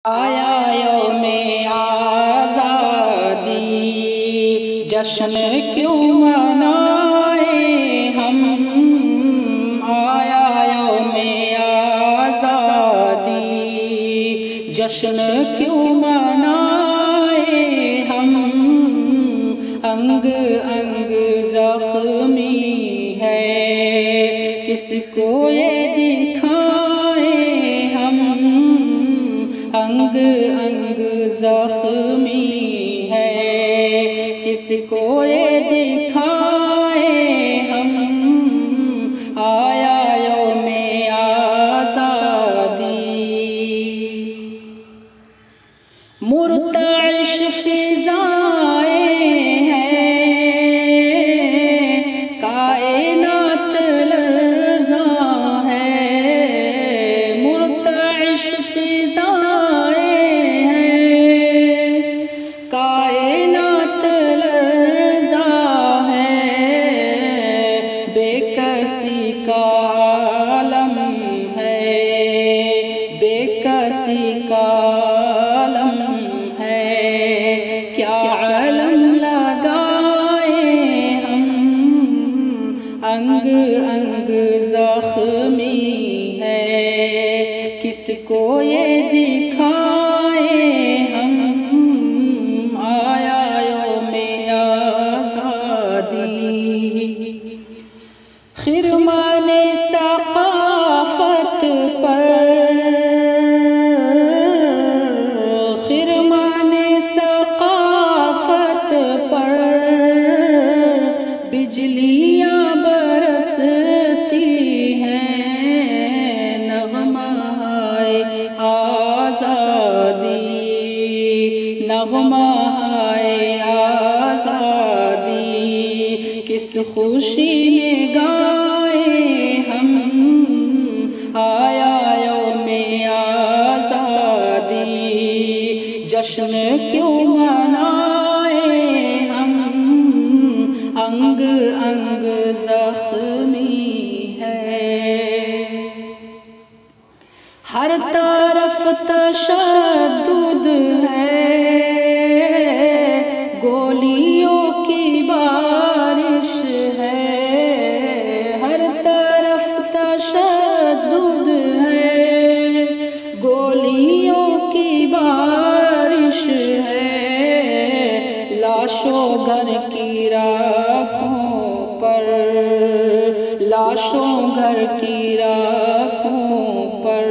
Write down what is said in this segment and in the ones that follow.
آیا یوم آزادی، جشن کیوں منائے ہم؟ آیا یوم آزادی، جشن کیوں منائے ہم؟ انگ انگ زخمی ہے، کس کو یہ دکھائیں ہم؟ انگ انگ زخمی ہے، کس کو یہ دکھائیں ہم؟ آیا یوم آزادی، مرتعش فضائیں ہیں، کائنات لرزاں ہے، مرتعش فضائیں ہیں، کائنات لرزاں ہے، بے کسی کا عالم ہے، بے کسی کا عالم ہے، کیا علم لگائیں ہم؟ انگ انگ زخمی ہے، کس کو یہ دکھائیں ہم؟ آیا یوم آزادی، خرمان ثقافت پر، خرمان ثقافت پر بجلیاں برستی ہیں، نغمہ ہے آزادی، نغمہ ہے آزادی، کس خوشی میں گائیں ہم؟ آیا یوم آزادی، جشن کیوں منائیں ہم؟ انگ انگ زخمی ہے، ہر طرف تشدد ہے، گولیوں کی بارش ہے، ہر طرف تشدد ہے، گولیوں کی بارش ہے، لاشوں گھر کی راکھوں پر، لاشوں گھر کی راکھوں پر،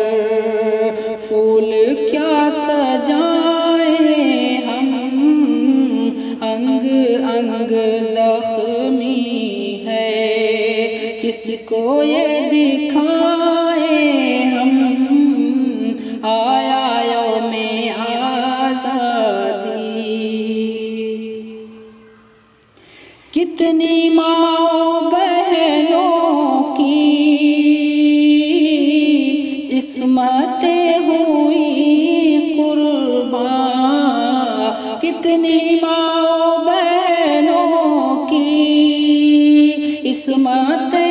پھول کیا سجائیں ہم؟ انگ انگ زخمی ہے، کس کو یہ دکھائیں ہم؟ آیا یوم آزادی، کتنی ماں بہنوں کی عصمتیں ہوئی قربان، کتنی ماں بہنوں کی عصمتیں